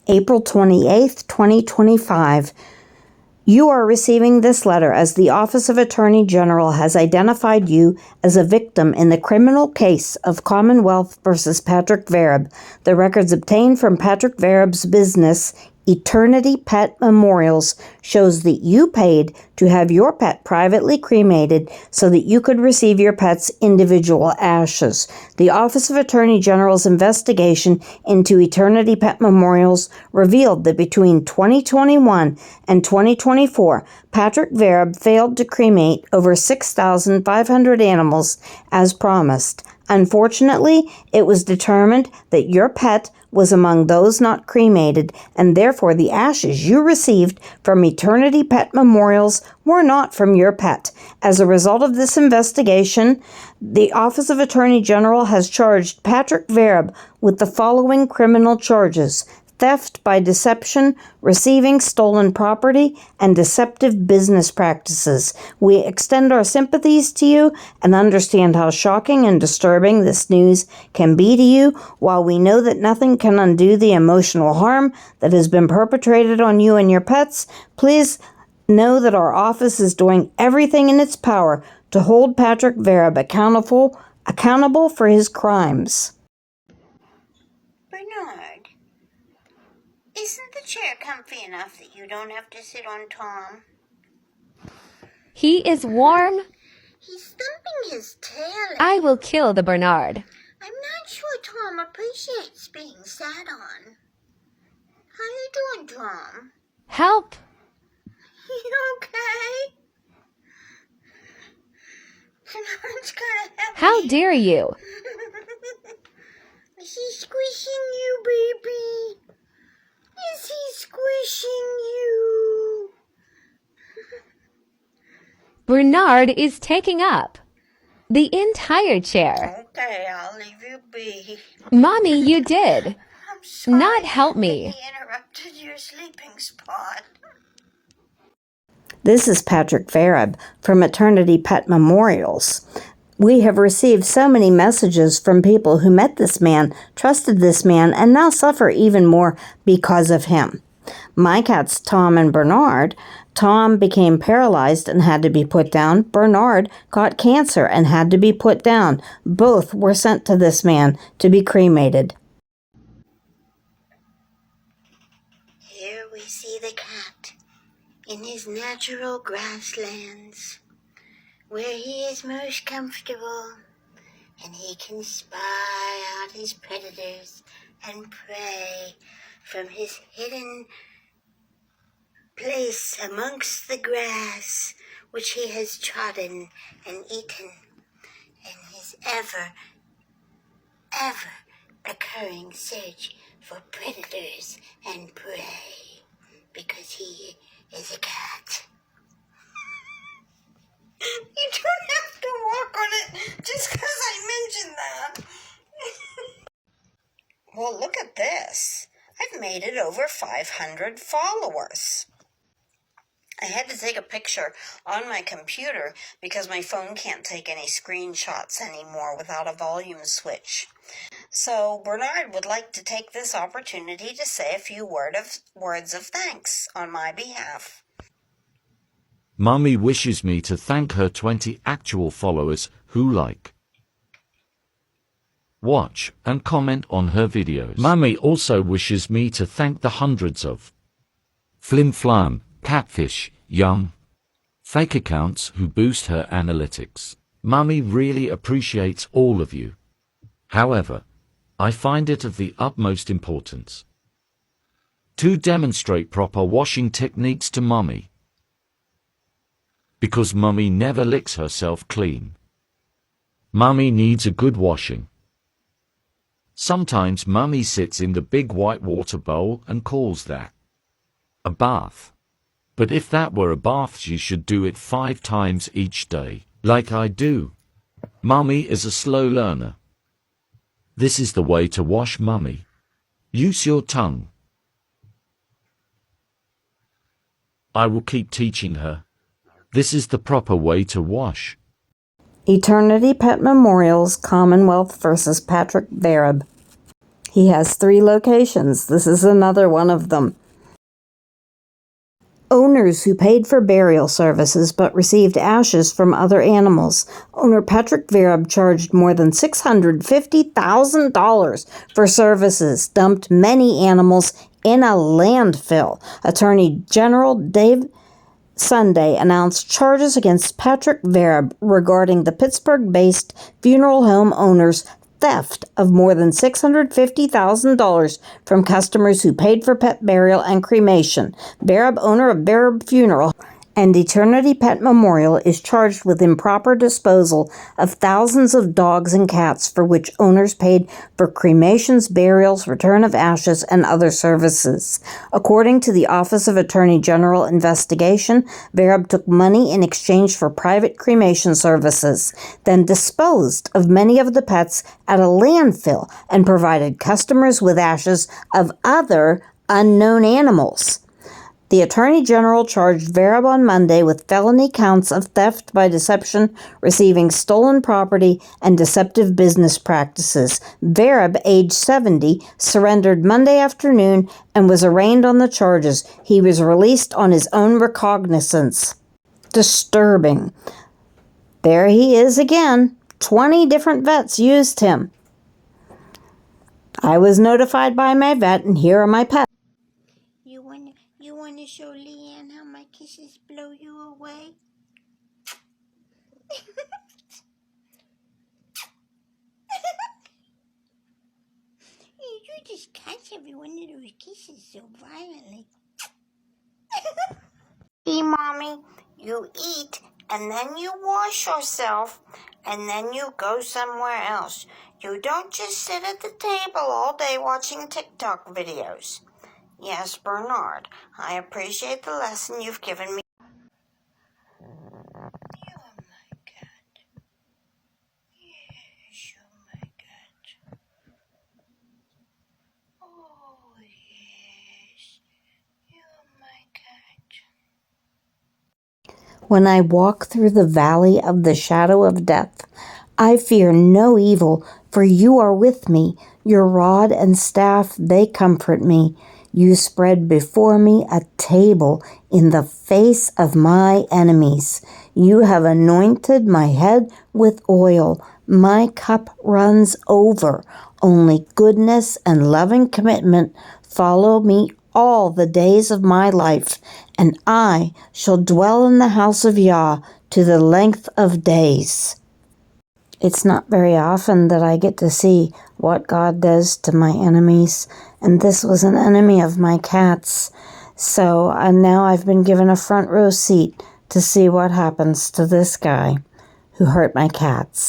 April 28th, 2025. You are receiving this letter as the Office of Attorney General has identified you as a victim in the criminal case of Commonwealth versus Patrick Vereb. The records obtained from Patrick Vereb's business, Eternity Pet Memorials, shows that you paid to have your pet privately cremated so that you could receive your pet's individual ashes. The Office of Attorney General's investigation into Eternity Pet Memorials revealed that between 2021 and 2024, Patrick Vereb failed to cremate over 6,500 animals as promised. Unfortunately, it was determined that your pet was among those not cremated, and therefore the ashes you received from Eternity Pet Memorials were not from your pet. As a result of this investigation, the Office of Attorney General has charged Patrick Vereb with the following criminal charges: theft by deception, receiving stolen property, and deceptive business practices. We extend our sympathies to you and understand how shocking and disturbing this news can be to you. While we know that nothing can undo the emotional harm that has been perpetrated on you and your pets, please know that our office is doing everything in its power to hold Patrick Vereb accountable for his crimes. Bernard, isn't the chair comfy enough that you don't have to sit on Tom? He is warm. He's thumping his tail. I will kill the Bernard. I'm not sure Tom appreciates being sat on. How you doing, Tom? Help! You okay? Bernard's gonna help How me. dare you? Is he squishing you, baby? Is he squishing you? Bernard is taking up the entire chair. Okay, I'll leave you be. Mommy, you did I'm sorry. not help me. He interrupted your sleeping spot. This is Patrick Vereb from Eternity Pet Memorials. We have received so many messages from people who met this man, trusted this man, and now suffer even more because of him. My cats, Tom and Bernard. Tom became paralyzed and had to be put down. Bernard got cancer and had to be put down. Both were sent to this man to be cremated. Here we see the cat in his natural grasslands, where he is most comfortable, and he can spy out his predators and prey from his hidden place amongst the grass which he has trodden and eaten in his ever occurring search for predators and prey, because he is a cat. You don't have to walk on it just because I mentioned that. Well, look at this. I've made it over 500 followers. I had to take a picture on my computer because my phone can't take any screenshots anymore without a volume switch. So Bernard would like to take this opportunity to say a few words of thanks on my behalf. Mummy wishes me to thank her 20 actual followers who like, watch, and comment on her videos. Mummy also wishes me to thank the hundreds of flim-flam, catfish, young, fake accounts who boost her analytics. Mummy really appreciates all of you. However, I find it of the utmost importance to demonstrate proper washing techniques to Mummy, because Mummy never licks herself clean. Mummy needs a good washing. Sometimes Mummy sits in the big white water bowl and calls that a bath. But if that were a bath, she should do it 5 times each day, like I do. Mummy is a slow learner. This is the way to wash Mummy. Use your tongue. I will keep teaching her. This is the proper way to wash. Eternity Pet Memorials, Commonwealth versus Patrick Vereb. He has 3 locations. This is another one of them. Owners who paid for burial services but received ashes from other animals. Owner Patrick Vereb charged more than $650,000 for services, dumped many animals in a landfill. Attorney General Dave Sunday announced charges against Patrick Vereb regarding the Pittsburgh-based funeral home owner's theft of more than $650,000 from customers who paid for pet burial and cremation. Vereb, owner of Vereb Funeral and Eternity Pet Memorial, is charged with improper disposal of thousands of dogs and cats for which owners paid for cremations, burials, return of ashes, and other services. According to the Office of Attorney General investigation, Vereb took money in exchange for private cremation services, then disposed of many of the pets at a landfill and provided customers with ashes of other unknown animals. The Attorney General charged Vereb on Monday with felony counts of theft by deception, receiving stolen property, and deceptive business practices. Vereb, age 70, surrendered Monday afternoon and was arraigned on the charges. He was released on his own recognizance. Disturbing. There he is again. 20 different vets used him. I was notified by my vet, and here are my pets. You wanna show Leanne how my kisses blow you away? You just catch every one of those kisses so violently. See, Mommy, you eat and then you wash yourself and then you go somewhere else. You don't just sit at the table all day watching TikTok videos. Yes, Bernard, I appreciate the lesson you've given me. You're my cat. Yes, you're my cat. Oh, yes, you're my cat. When I walk through the valley of the shadow of death, I fear no evil, for you are with me. Your rod and staff, they comfort me. You spread before me a table in the face of my enemies. You have anointed my head with oil. My cup runs over. Only goodness and loving commitment follow me all the days of my life, and I shall dwell in the house of Yah to the length of days. It's not very often that I get to see what God does to my enemies, and this was an enemy of my cats. So now I've been given a front row seat to see what happens to this guy who hurt my cats.